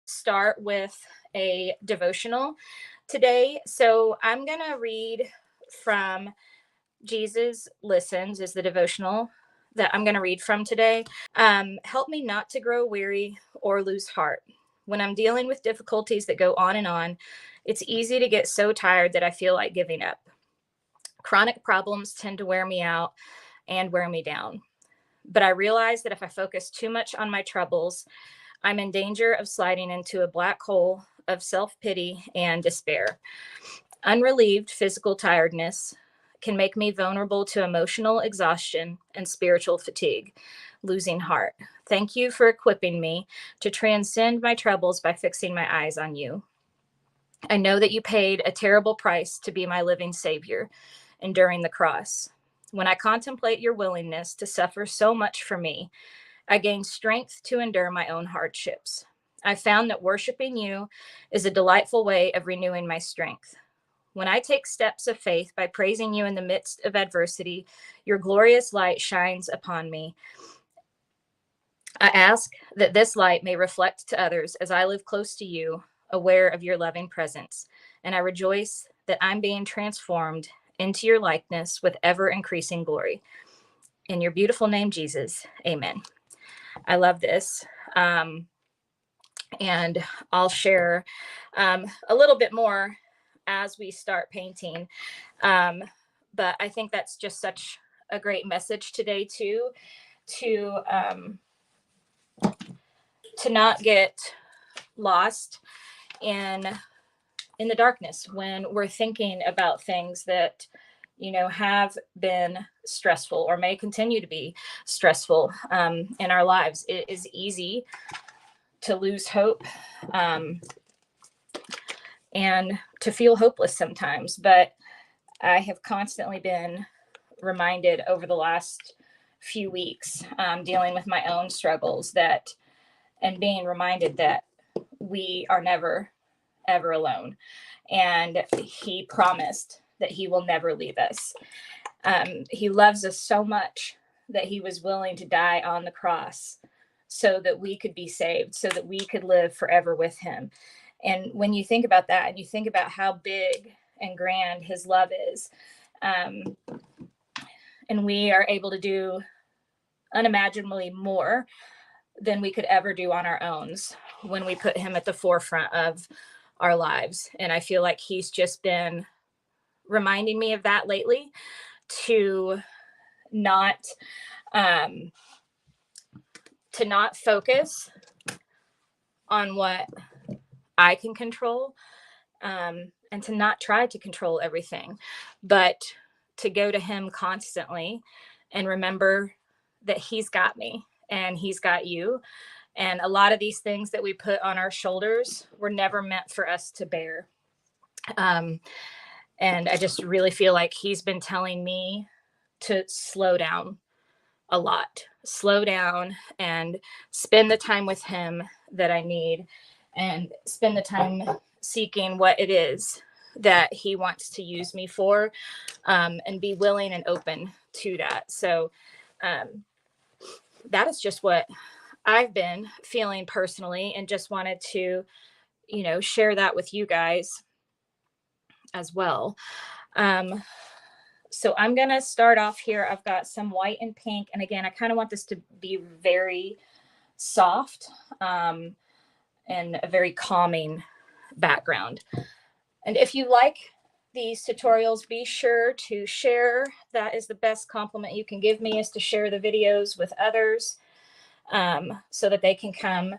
start with a devotional today. So I'm going to read from Jesus Listens, is the devotional that I'm going to read from today. Help me not to grow weary or lose heart. When I'm dealing with difficulties that go on and on, it's easy to get so tired that I feel like giving up. Chronic problems tend to wear me out and wear me down. But I realize that if I focus too much on my troubles, I'm in danger of sliding into a black hole of self-pity and despair. Unrelieved physical tiredness can make me vulnerable to emotional exhaustion and spiritual fatigue, losing heart. Thank you for equipping me to transcend my troubles by fixing my eyes on you. I know that you paid a terrible price to be my living Savior, enduring the cross. When I contemplate your willingness to suffer so much for me, I gain strength to endure my own hardships. I found that worshiping you is a delightful way of renewing my strength. When I take steps of faith by praising you in the midst of adversity, your glorious light shines upon me. I ask that this light may reflect to others as I live close to you, aware of your loving presence. And I rejoice that I'm being transformed into your likeness with ever increasing glory. In your beautiful name, Jesus, amen. I love this. And I'll share a little bit more as we start painting. But I think that's just such a great message today too, to not get lost in the darkness when we're thinking about things that have been stressful or may continue to be stressful in our lives. It is easy to lose hope and to feel hopeless sometimes, but I have constantly been reminded over the last few weeks, dealing with my own struggles, and being reminded that we are never, ever alone. And he promised that he will never leave us. He loves us so much that he was willing to die on the cross so that we could be saved, so that we could live forever with him. And when you think about that, and you think about how big and grand his love is, and we are able to do unimaginably more than we could ever do on our own when we put him at the forefront of our lives. And I feel like he's just been reminding me of that lately, to not focus on what I can control, and to not try to control everything, but to go to him constantly and remember that he's got me and he's got you. And a lot of these things that we put on our shoulders were never meant for us to bear. And I just really feel like he's been telling me to slow down a lot, slow down and spend the time with him that I need, and spend the time seeking what it is that he wants to use me for, and be willing and open to that. So that is just what I've been feeling personally, and just wanted to, share that with you guys as well. So I'm going to start off here. I've got some white and pink. And again, I kind of want this to be very soft, and a very calming background. And if you like these tutorials, be sure to share. That is the best compliment you can give me, is to share the videos with others, so that they can come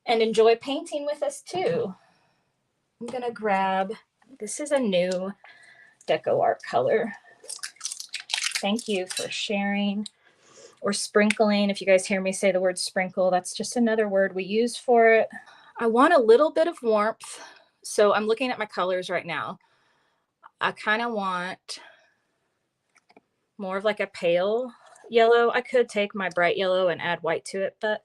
and enjoy painting with us too. I'm going to grab, this is a new Deco Art color. Thank you for sharing, or sprinkling. If you guys hear me say the word sprinkle, that's just another word we use for it. I want a little bit of warmth. So I'm looking at my colors right now. I kind of want more of like a pale yellow. I could take my bright yellow and add white to it, but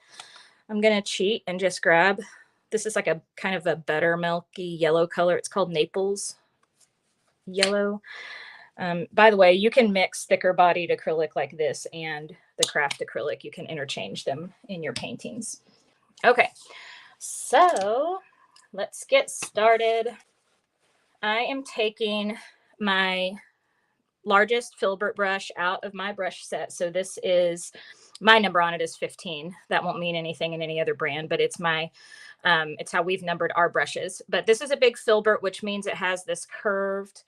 I'm going to cheat and just grab, this is like a kind of a buttermilky yellow color. It's called Naples yellow. By the way, you can mix thicker bodied acrylic like this and the craft acrylic. You can interchange them in your paintings. Okay, So let's get started. I am taking my largest filbert brush out of my brush set. So this is my number on it is 15. That won't mean anything in any other brand, but it's my it's how we've numbered our brushes. But this is a big filbert, which means it has this curved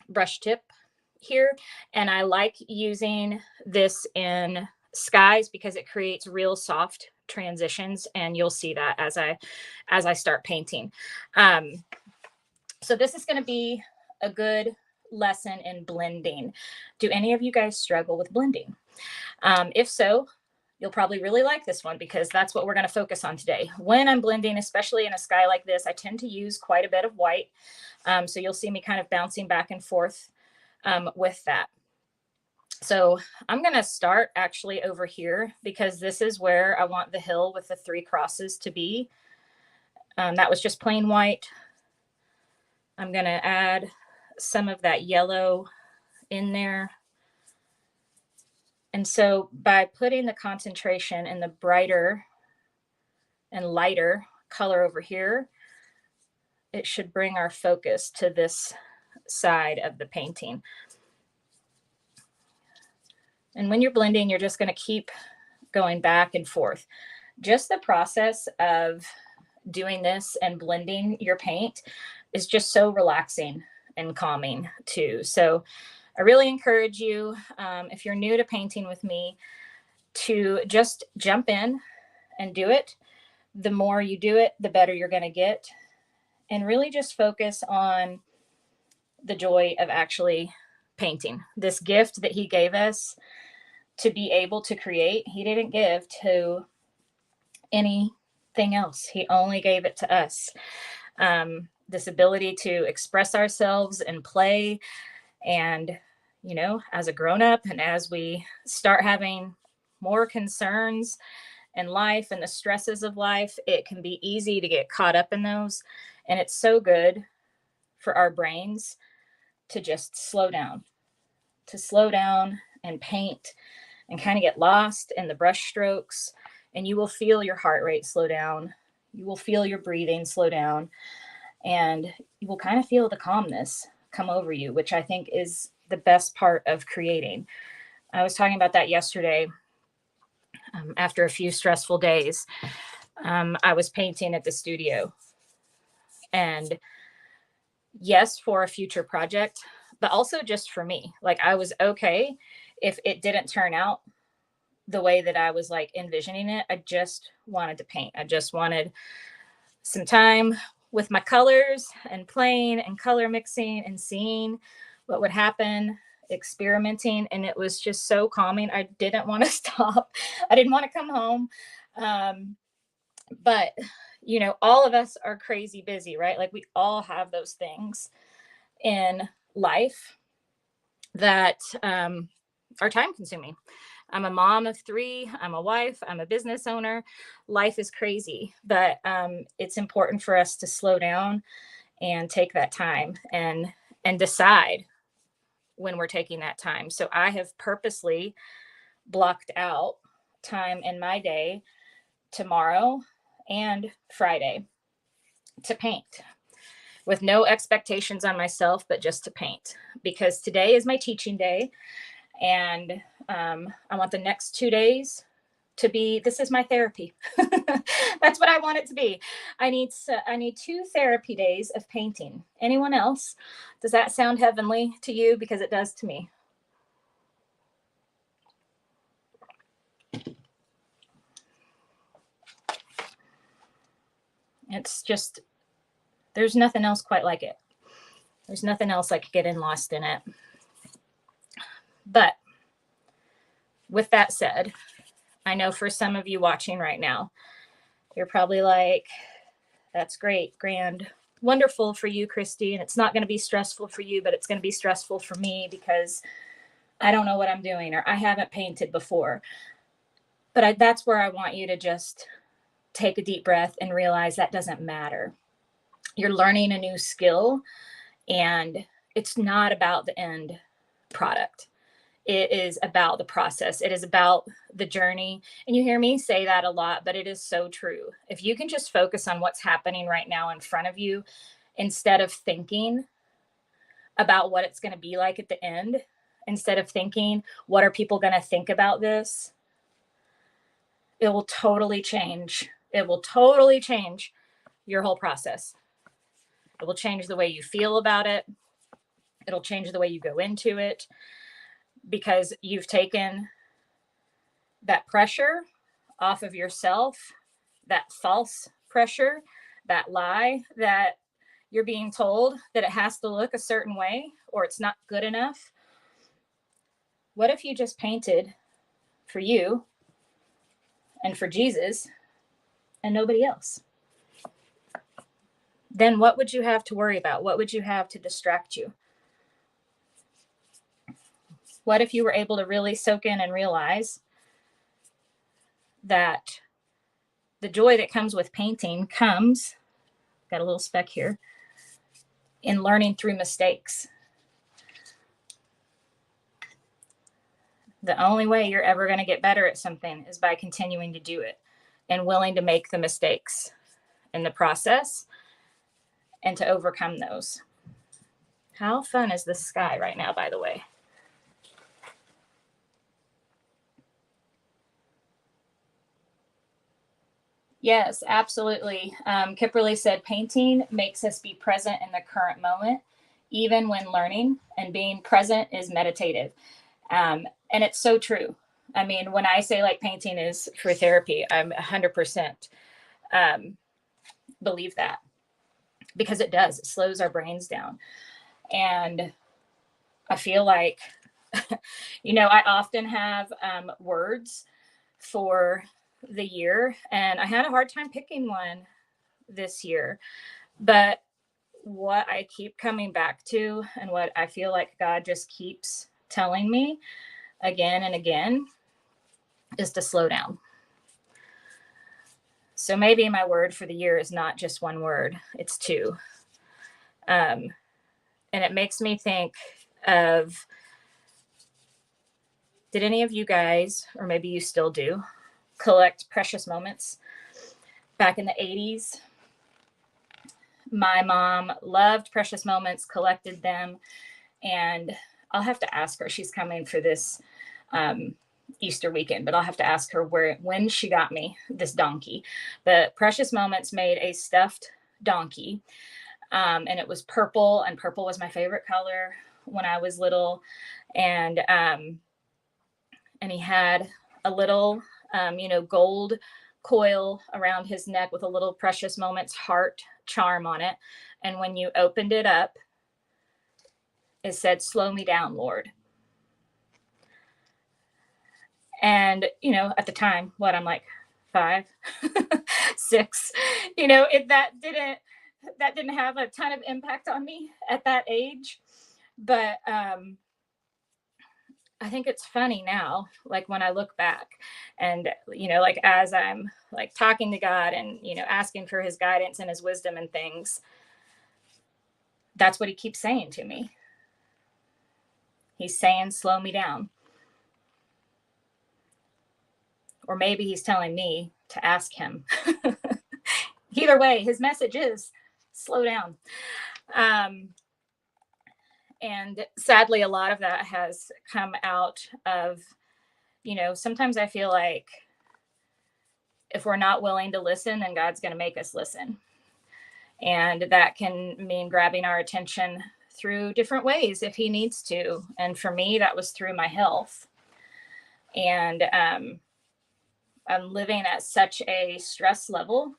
brush tip here. And I like using this in skies because it creates real soft transitions, and you'll see that as I start painting. So this is going to be a good lesson in blending. Do any of you guys struggle with blending? If so, you'll probably really like this one because that's what we're going to focus on today. When I'm blending, especially in a sky like this, I tend to use quite a bit of white. So you'll see me kind of bouncing back and forth with that. So I'm going to start actually over here because this is where I want the hill with the 3 crosses to be. That was just plain white. I'm going to add some of that yellow in there. And so by putting the concentration in the brighter and lighter color over here, it should bring our focus to this side of the painting. And when you're blending, you're just going to keep going back and forth. Just the process of doing this and blending your paint is just so relaxing and calming too. So I really encourage you, if you're new to painting with me, to just jump in and do it. The more you do it, the better you're going to get. And really just focus on the joy of actually painting. This gift that he gave us to be able to create, he didn't give to anything else. He only gave it to us. This ability to express ourselves and play. And, you know, as a grown-up and as we start having more concerns in life and the stresses of life, it can be easy to get caught up in those. And it's so good for our brains to just slow down and paint and kind of get lost in the brush strokes. And you will feel your heart rate slow down. You will feel your breathing slow down. And you will kind of feel the calmness come over you, which I think is the best part of creating. I was talking about that yesterday. After a few stressful days, I was painting at the studio. And yes, for a future project, but also just for me. Like, I was okay if it didn't turn out the way that I was like envisioning it. I just wanted to paint. I just wanted some time with my colors and playing and color mixing and seeing what would happen, experimenting. And it was just so calming. I didn't want to stop. I didn't want to come home. But, you know, all of us are crazy busy, right? Like, we all have those things in life that are time consuming. I'm a mom of 3. I'm a wife. I'm a business owner. Life is crazy, but it's important for us to slow down and take that time and decide when we're taking that time. So I have purposely blocked out time in my day tomorrow and Friday to paint with no expectations on myself, but just to paint, because today is my teaching day. And I want the next 2 days to be, this is my therapy. That's what I want it to be. I need 2 therapy days of painting. Anyone else? Does that sound heavenly to you? Because it does to me. It's just, there's nothing else quite like it. There's nothing else like getting lost in it. But with that said, I know for some of you watching right now, you're probably like, that's great, grand, wonderful for you, Christy. And it's not going to be stressful for you, but it's going to be stressful for me because I don't know what I'm doing, or I haven't painted before. But that's where I want you to just take a deep breath and realize that doesn't matter. You're learning a new skill, and it's not about the end product. It is about the process. It is about the journey. And you hear me say that a lot, but it is so true. If you can just focus on what's happening right now in front of you instead of thinking about what it's going to be like at the end, instead of thinking, what are people going to think about this? It will totally change. It will totally change your whole process. It will change the way you feel about it. It'll change the way you go into it, because you've taken that pressure off of yourself, that false pressure, that lie that you're being told that it has to look a certain way or it's not good enough. What if you just painted for you and for Jesus and nobody else? Then what would you have to worry about? What would you have to distract you? What if you were able to really soak in and realize that the joy that comes with painting comes, got a little speck here, in learning through mistakes. The only way you're ever going to get better at something is by continuing to do it and willing to make the mistakes in the process and to overcome those. How fun is the sky right now, by the way? Yes, absolutely. Kipperly said, painting makes us be present in the current moment, even when learning, and being present is meditative. And it's so true. I mean, when I say like painting is for therapy, I'm 100% believe that, because it does. It slows our brains down. And I feel like, I often have words for the year, and I had a hard time picking one this year. But what I keep coming back to, and what I feel like God just keeps telling me again and again, is to slow down. So maybe my word for the year is not just one word, it's two. And it makes me think of, did any of you guys, or maybe you still do, collect precious moments? Back in the 80s, my mom loved precious moments, collected them, and I'll have to ask her. She's coming for this Easter weekend, but I'll have to ask her when she got me this donkey. But Precious Moments made a stuffed donkey, and it was purple, and purple was my favorite color when I was little. And he had a little, gold coil around his neck with a little Precious Moments heart charm on it. And when you opened it up, it said, "Slow me down, Lord." And, at the time, I'm like 5, 6, that didn't have a ton of impact on me at that age. But I think it's funny now, like when I look back and, like as I'm like talking to God and, asking for his guidance and his wisdom and things, that's what he keeps saying to me. He's saying, slow me down. Or maybe he's telling me to ask him. Either way, his message is slow down. And sadly, a lot of that has come out of, sometimes I feel like if we're not willing to listen, then God's going to make us listen. And that can mean grabbing our attention through different ways if he needs to. And for me, that was through my health. And I'm living at such a stress level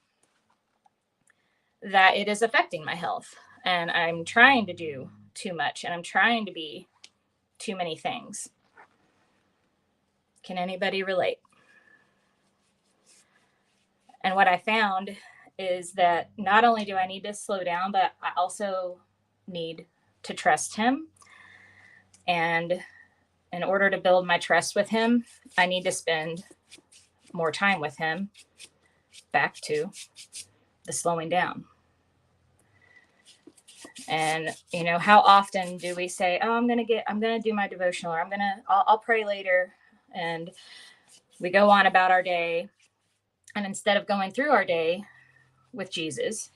that it is affecting my health. And I'm trying to do too much, and I'm trying to be too many things. Can anybody relate? And what I found is that not only do I need to slow down, but I also need to trust him. And in order to build my trust with him, I need to spend more time with him. Back to the slowing down. And, how often do we say, oh, I'm going to do my devotional, or I'll pray later. And we go on about our day. And instead of going through our day with Jesus,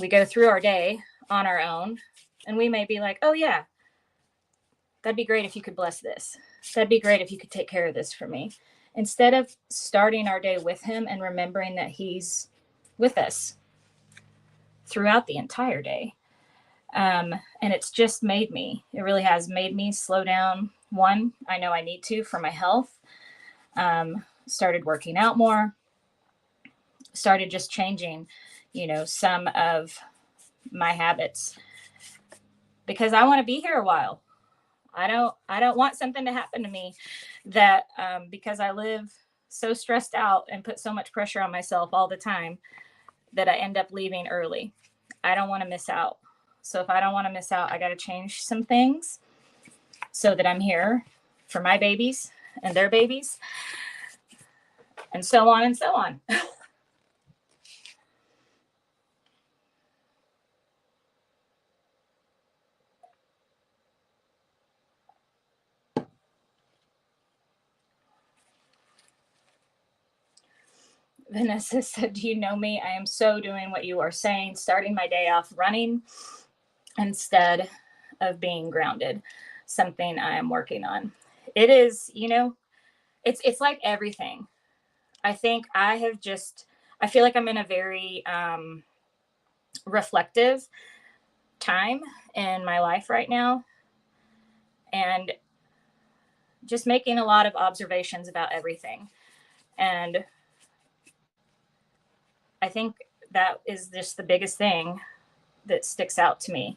we go through our day on our own. And we may be like, oh yeah, that'd be great if you could bless this. That'd be great if you could take care of this for me. Instead of starting our day with him and remembering that he's with us throughout the entire day. And it's just it really has made me slow down. One, I know I need to for my health. Started working out more, started just changing, some of my habits, because I want to be here a while. I don't want something to happen to me that, because I live so stressed out and put so much pressure on myself all the time, that I end up leaving early. I don't want to miss out. So if I don't want to miss out, I got to change some things so that I'm here for my babies and their babies, and so on and so on. Vanessa said, do you know me? I am so doing what you are saying, starting my day off running instead of being grounded. Something I am working on. It is, it's like everything. I think I feel like I'm in a very reflective time in my life right now, and just making a lot of observations about everything. And I think that is just the biggest thing that sticks out to me,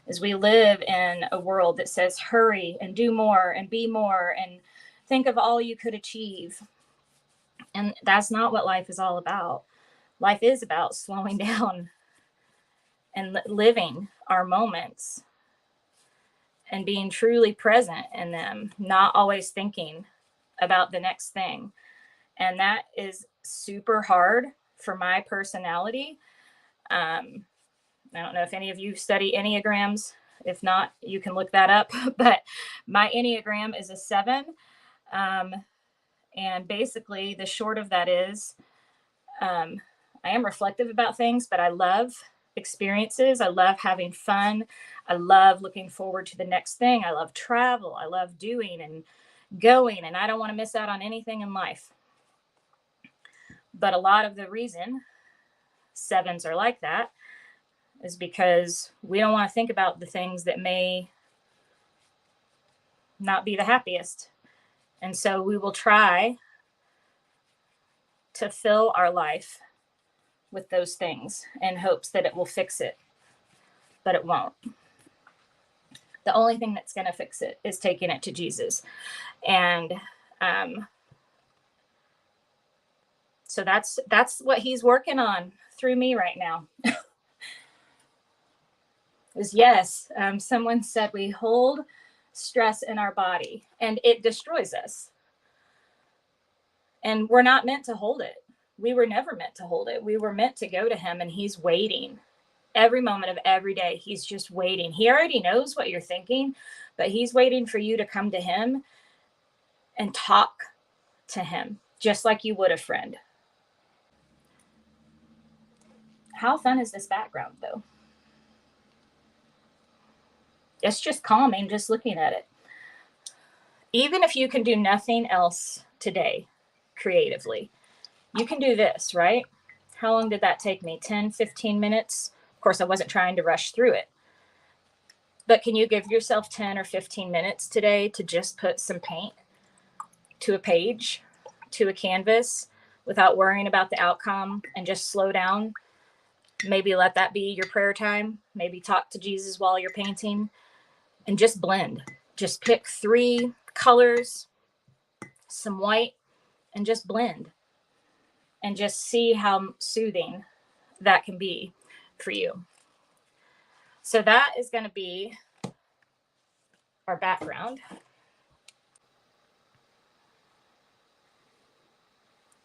is we live in a world that says hurry and do more and be more and think of all you could achieve. And that's not what life is all about. Life is about slowing down and living our moments and being truly present in them, not always thinking about the next thing. And that is super hard for my personality. I don't know if any of you study Enneagrams. If not, you can look that up. But my Enneagram is a 7. And basically, the short of that is, I am reflective about things, but I love experiences. I love having fun. I love looking forward to the next thing. I love travel. I love doing and going, and I don't want to miss out on anything in life. But a lot of the reason 7s are like that is because we don't want to think about the things that may not be the happiest. And so we will try to fill our life with those things in hopes that it will fix it, but it won't. The only thing that's going to fix it is taking it to Jesus. And so that's what he's working on through me right now. Is yes, someone said we hold stress in our body and it destroys us. And we're not meant to hold it. We were never meant to hold it. We were meant to go to him, and he's waiting. Every moment of every day, he's just waiting. He already knows what you're thinking, but he's waiting for you to come to him and talk to him, just like you would a friend. How fun is this background, though? It's just calming just looking at it. Even if you can do nothing else today creatively, you can do this, right? How long did that take me? 10, 15 minutes? Of course, I wasn't trying to rush through it. But can you give yourself 10 or 15 minutes today to just put some paint to a page, to a canvas, without worrying about the outcome, and just slow down? Maybe let that be your prayer time. Maybe talk to Jesus while you're painting, and just blend. Just pick 3 colors, some white, and just blend. And just see how soothing that can be for you. So that is going to be our background.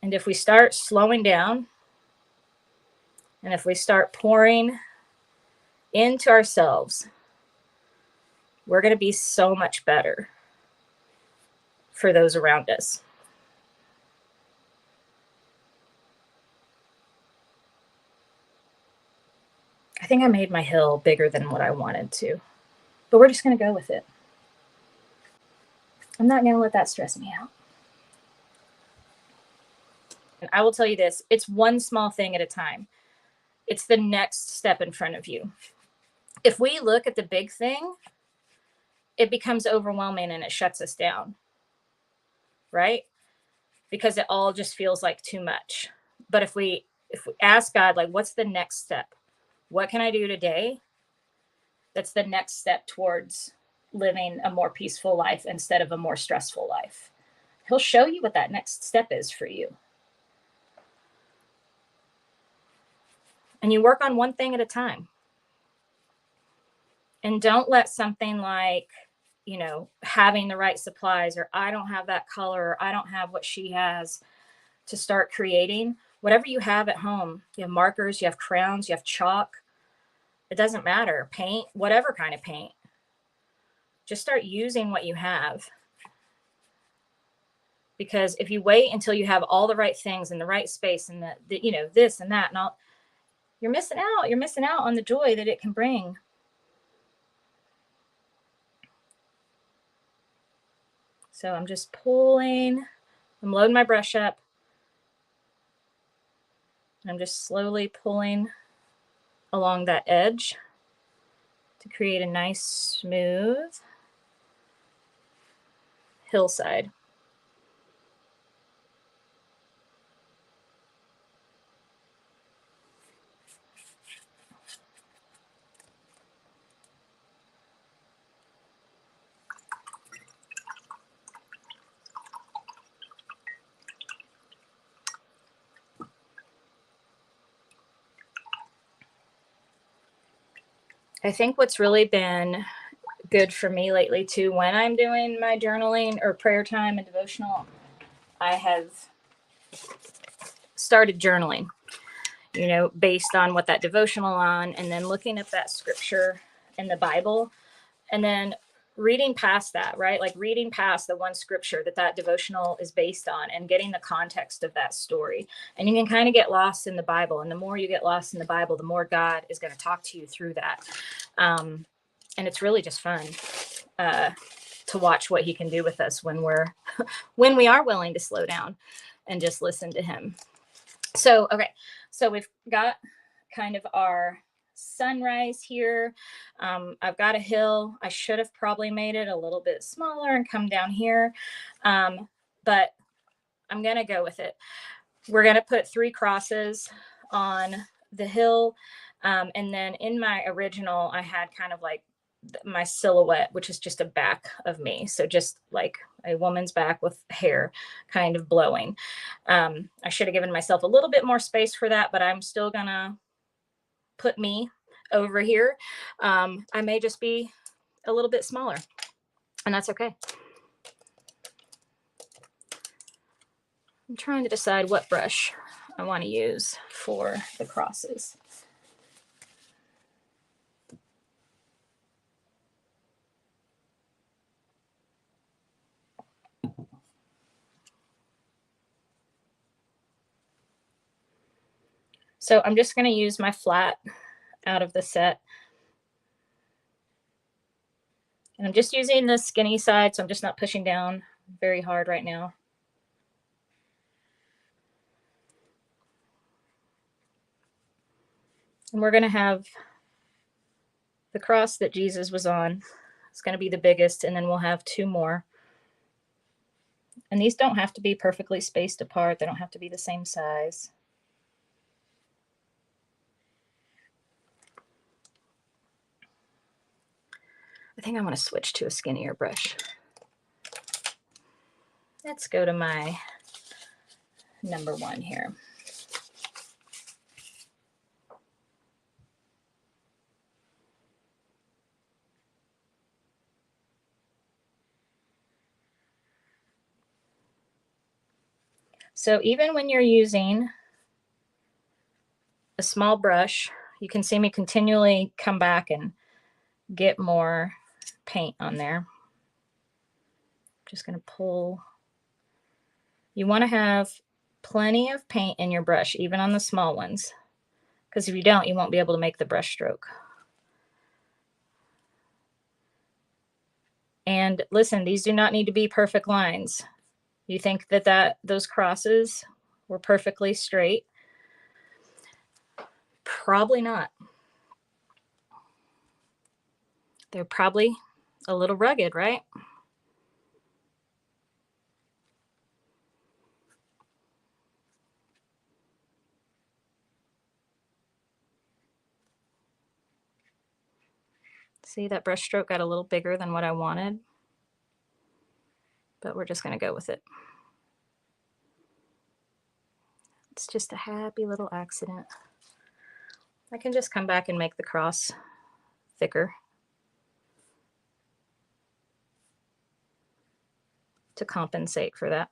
And if we start slowing down, and if we start pouring into ourselves, we're going to be so much better for those around us. I think I made my hill bigger than what I wanted to, but we're just going to go with it. I'm not going to let that stress me out. And I will tell you this, it's one small thing at a time. It's the next step in front of you. If we look at the big thing, it becomes overwhelming and it shuts us down, right? Because it all just feels like too much. But if we ask God, like, what's the next step? What can I do today? That's the next step towards living a more peaceful life instead of a more stressful life. He'll show you what that next step is for you. And you work on one thing at a time. And don't let something like, having the right supplies, or I don't have that color, or I don't have what she has, to start creating. Whatever you have at home, you have markers, you have crayons, you have chalk. It doesn't matter. Paint, whatever kind of paint. Just start using what you have. Because if you wait until you have all the right things in the right space and this and that and all, you're missing out. You're missing out on the joy that it can bring. So I'm just pulling, I'm loading my brush up. I'm just slowly pulling along that edge to create a nice, smooth hillside. I think what's really been good for me lately too, when I'm doing my journaling or prayer time and devotional, I have started journaling, based on what that devotional on, and then looking at that scripture in the Bible, and then reading past that, right? Like reading past the one scripture that devotional is based on and getting the context of that story. And you can kind of get lost in the Bible. And the more you get lost in the Bible, the more God is going to talk to you through that. And it's really just fun to watch what he can do with us when we are willing to slow down and just listen to him. So, okay. So we've got kind of our sunrise here. I've got a hill. I should have probably made it a little bit smaller and come down here. But I'm going to go with it. We're going to put 3 crosses on the hill. And then in my original, I had kind of like my silhouette, which is just a back of me. So just like a woman's back with hair kind of blowing. I should have given myself a little bit more space for that, but I'm still going to put me over here. I may just be a little bit smaller, and that's okay. I'm trying to decide what brush I want to use for the crosses. So I'm just going to use my flat out of the set. And I'm just using the skinny side, so I'm just not pushing down very hard right now. And we're going to have the cross that Jesus was on. It's going to be the biggest, and then we'll have 2 more. And these don't have to be perfectly spaced apart. They don't have to be the same size. I think I want to switch to a skinnier brush. Let's go to my number 1 here. So even when you're using a small brush, you can see me continually come back and get more paint on there. Just going to pull. You want to have plenty of paint in your brush, even on the small ones, because if you don't, you won't be able to make the brush stroke. And listen, these do not need to be perfect lines. You think that those crosses were perfectly straight? Probably not. They're probably a little rugged, right? See, that brush stroke got a little bigger than what I wanted, but we're just going to go with it. It's just a happy little accident. I can just come back and make the cross thicker to compensate for that.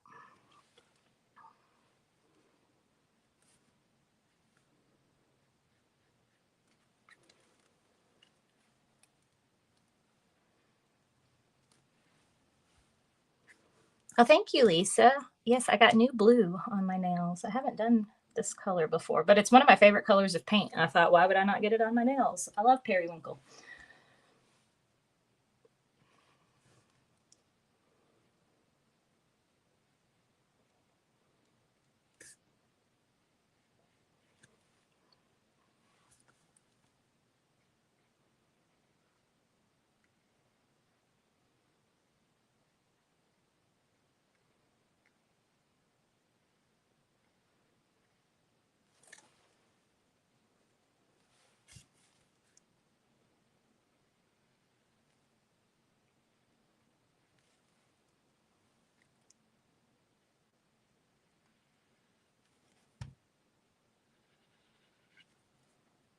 Oh, thank you, Lisa. Yes, I got new blue on my nails. I haven't done this color before, but it's one of my favorite colors of paint. And I thought, why would I not get it on my nails? I love periwinkle.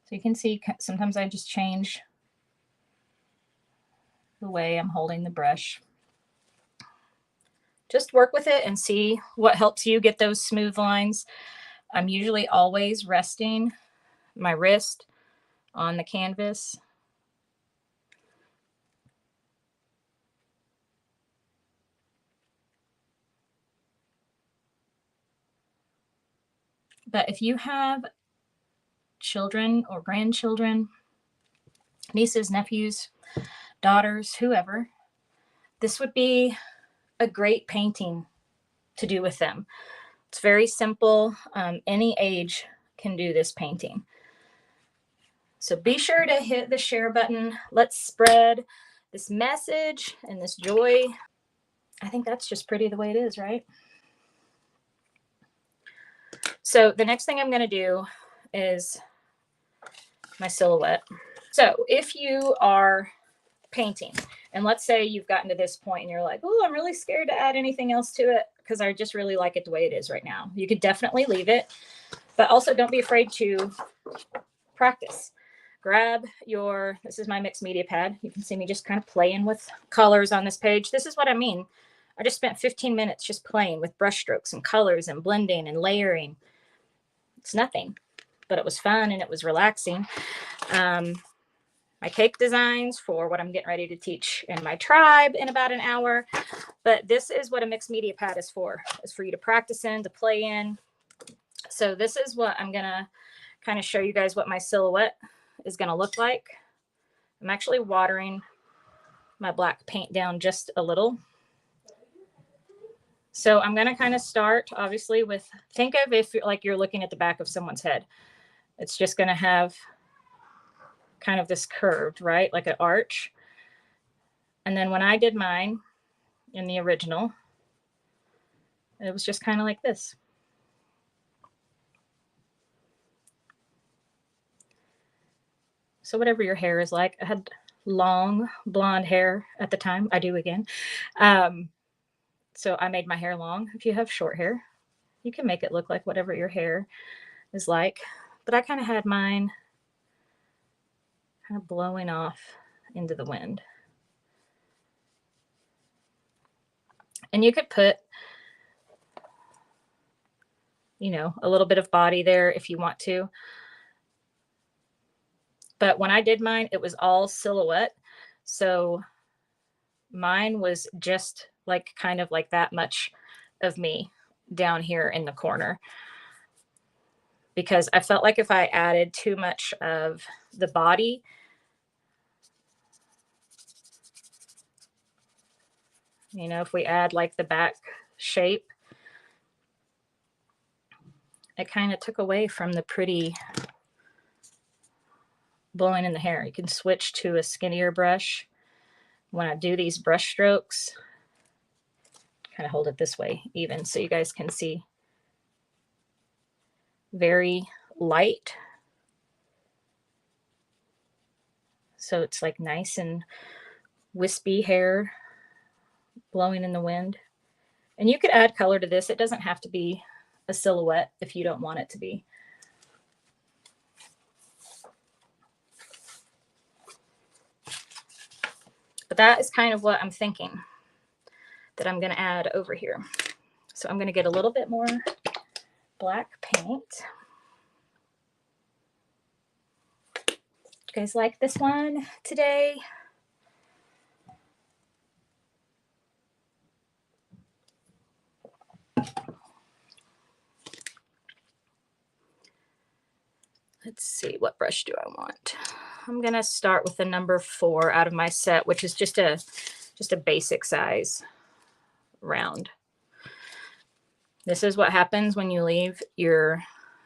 So you can see sometimes I just change the way I'm holding the brush. Just work with it and see what helps you get those smooth lines. I'm usually always resting my wrist on the canvas. But if you have children or grandchildren, nieces, nephews, daughters, whoever, this would be a great painting to do with them. It's very simple. Any age can do this painting. So be sure to hit the share button. Let's spread this message and this joy. I think that's just pretty the way it is, right? So the next thing I'm going to do is my silhouette. So if you are painting, and let's say you've gotten to this point and you're like, oh, I'm really scared to add anything else to it because I just really like it the way it is right now. You could definitely leave it, but also don't be afraid to practice. Grab your, this is my mixed media pad. You can see me just kind of playing with colors on this page. This is what I mean. I just spent 15 minutes just playing with brush strokes and colors and blending and layering. It's nothing, but it was fun and it was relaxing. My cake designs for what I'm getting ready to teach in my tribe in about an hour. But this is what a mixed media pad is for you to practice in, to play in. So this is what I'm going to kind of show you guys what my silhouette is going to look like. I'm actually watering my black paint down just a little. So I'm going to kind of start obviously with, think of if you're looking at the back of someone's head. It's just going to have kind of this curved, right? Like an arch. And then when I did mine in the original, it was just kind of like this. So whatever your hair is like, I had long blonde hair at the time. I do again. So I made my hair long. If you have short hair, you can make it look like whatever your hair is like. But I kind of had mine kind of blowing off into the wind. And you could put, you know, a little bit of body there if you want to. But when I did mine, it was all silhouette. So mine was just like kind of like that much of me down here in the corner, because I felt like if I added too much of the body, you know, if we add like the back shape, it kind of took away from the pretty blowing in the hair. You can switch to a skinnier brush. When I do these brush strokes, kind of hold it this way even so you guys can see. Very light. So it's like nice and wispy hair blowing in the wind. And you could add color to this. It doesn't have to be a silhouette if you don't want it to be. But that is kind of what I'm thinking that I'm going to add over here. So I'm going to get a little bit more black paint. You guys like this one today? Let's see, what brush do I want? I'm going to start with the number 4 out of my set, which is just a basic size round. This is what happens when you leave your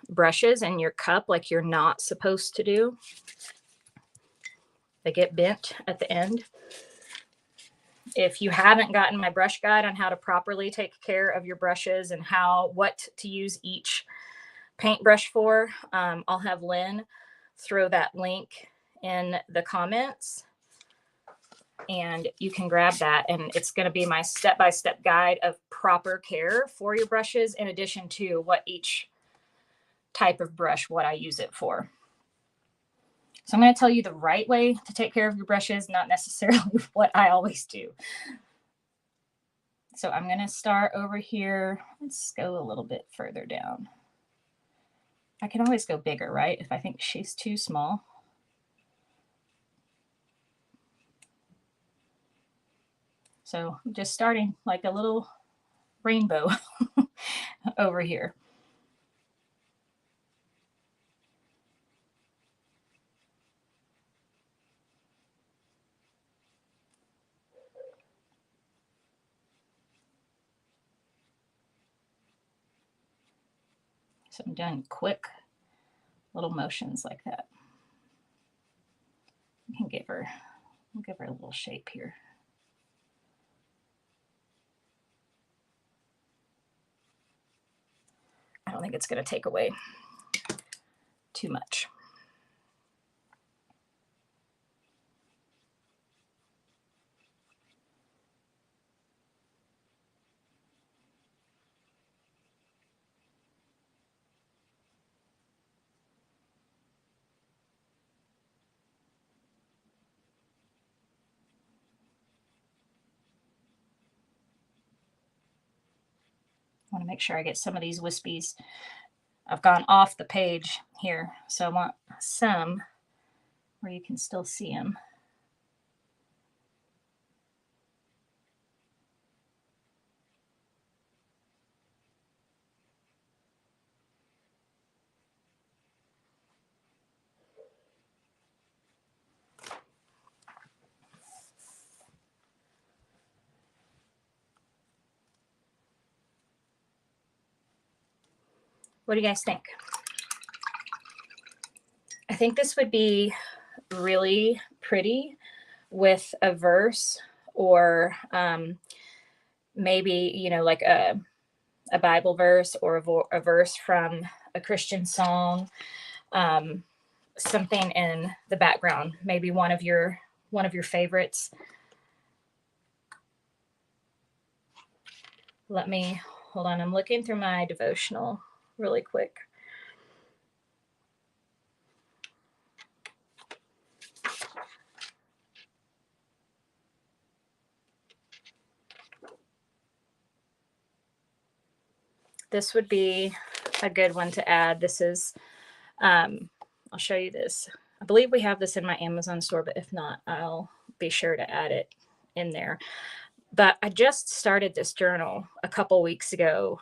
brushes in your cup like you're not supposed to do. They get bent at the end. If you haven't gotten my brush guide on how to properly take care of your brushes and what to use each paintbrush for, I'll have Lynn throw that link in the comments, and you can grab that, and it's going to be my step-by-step guide of proper care for your brushes, in addition to what each type of brush, what I use it for. So I'm going to tell you the right way to take care of your brushes, not necessarily what I always do. So I'm going to start over here. Let's go a little bit further down. I can always go bigger, right? If I think she's too small. So I'm just starting like a little rainbow over here. So I'm doing quick little motions like that. We can we'll give her a little shape here. I don't think it's going to take away too much. I want to make sure I get some of these wispies. I've gone off the page here, so I want some where you can still see them. What do you guys think? I think this would be really pretty with a verse, or maybe, you know, like a Bible verse, or a verse from a Christian song, something in the background, maybe one of your favorites. Let me, hold on, I'm looking through my devotional really quick. This would be a good one to add. This is, I'll show you this. I believe we have this in my Amazon store, but if not, I'll be sure to add it in there. But I just started this journal a couple weeks ago,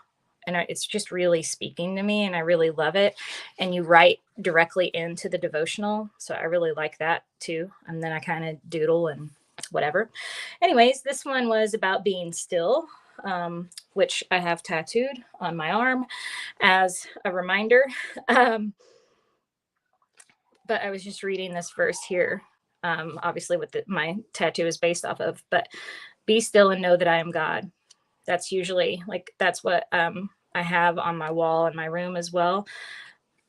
and it's just really speaking to me, and I really love it. And you write directly into the devotional, so I really like that too. And then I kind of doodle and whatever. Anyways, this one was about being still, which I have tattooed on my arm as a reminder. But I was just reading this verse here, obviously what my tattoo is based off of, but be still and know that I am God. That's usually that's what I have on my wall in my room as well.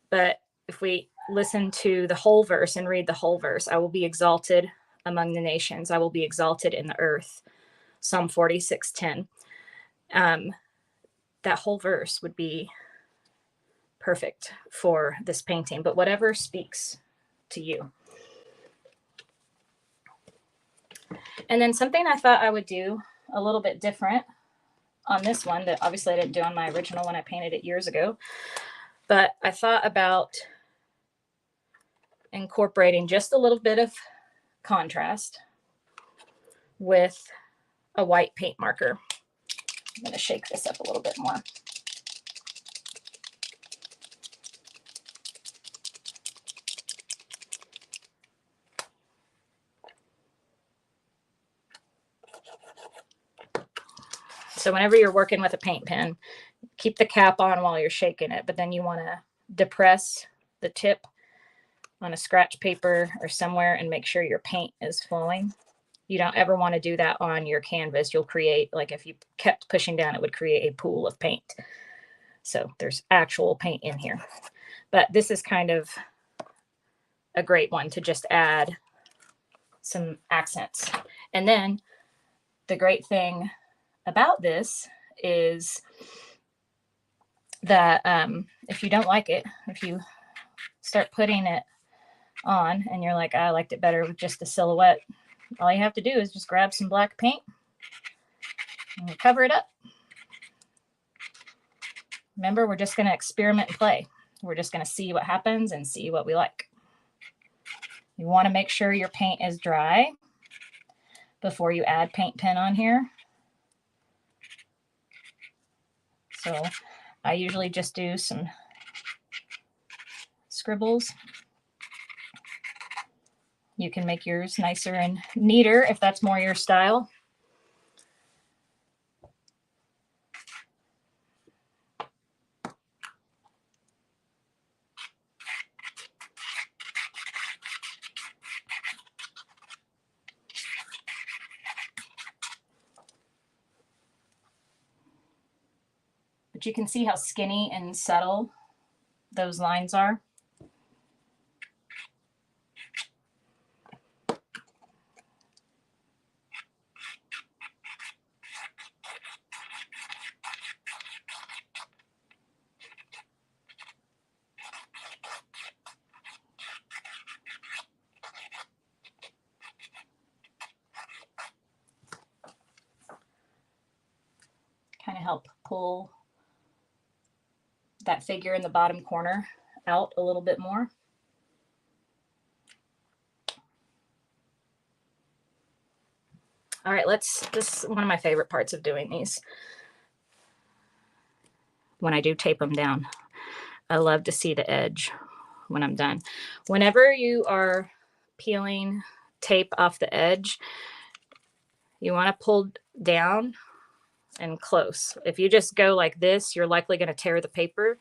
But if we listen to the whole verse and read the whole verse, I will be exalted among the nations. I will be exalted in the earth. Psalm 46:10. That whole verse would be perfect for this painting, but whatever speaks to you. And then something I thought I would do a little bit different on this one that obviously I didn't do on my original when I painted it years ago, but I thought about incorporating just a little bit of contrast with a white paint marker. I'm going to shake this up a little bit more. So whenever you're working with a paint pen, keep the cap on while you're shaking it, but then you want to depress the tip on a scratch paper or somewhere and make sure your paint is flowing. You don't ever want to do that on your canvas. You'll create, like if you kept pushing down, it would create a pool of paint. So there's actual paint in here. But this is kind of a great one to just add some accents. And then the great thing about this is that if you don't like it, if you start putting it on and you're like, I liked it better with just a silhouette, all you have to do is just grab some black paint and cover it up. Remember, we're just going to experiment and play. We're just going to see what happens and see what we like. You want to make sure your paint is dry before you add paint pen on here. So I usually just do some scribbles. You can make yours nicer and neater if that's more your style. But you can see how skinny and subtle those lines are. Kind of help pull that figure in the bottom corner out a little bit more. All right, this is one of my favorite parts of doing these. When I do tape them down, I love to see the edge when I'm done. Whenever you are peeling tape off the edge, you want to pull down and close. If you just go like this, you're likely going to tear the paper.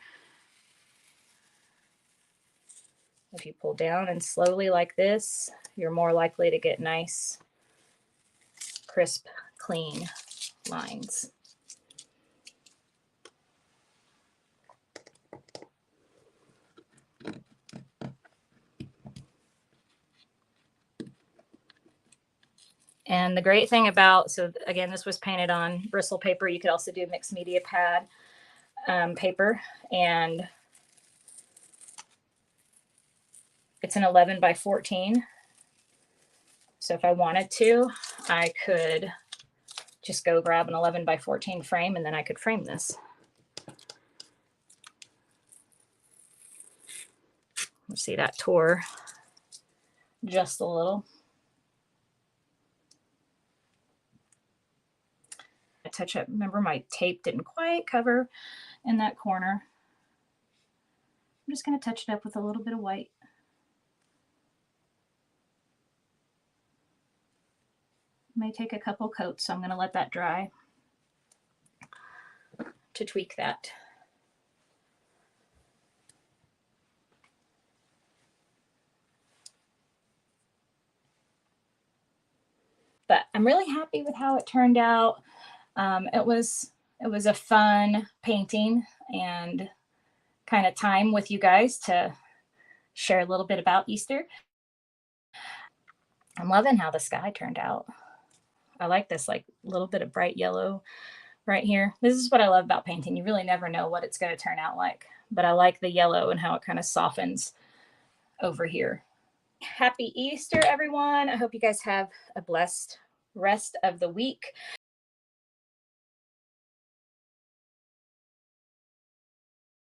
If you pull down and slowly like this, you're more likely to get nice, crisp, clean lines. And the great thing about, so again, this was painted on bristle paper. You could also do mixed media pad paper, and it's an 11 by 14. So if I wanted to, I could just go grab an 11 by 14 frame, and then I could frame this. Let's see, that tore just a little. Touch up. Remember, my tape didn't quite cover in that corner. I'm just going to touch it up with a little bit of white. May take a couple coats, so I'm going to let that dry to tweak that. But I'm really happy with how it turned out. It was a fun painting and kind of time with you guys to share a little bit about Easter. I'm loving how the sky turned out. I like this like little bit of bright yellow right here. This is what I love about painting. You really never know what it's going to turn out like, but I like the yellow and how it kind of softens over here. Happy Easter, everyone. I hope you guys have a blessed rest of the week.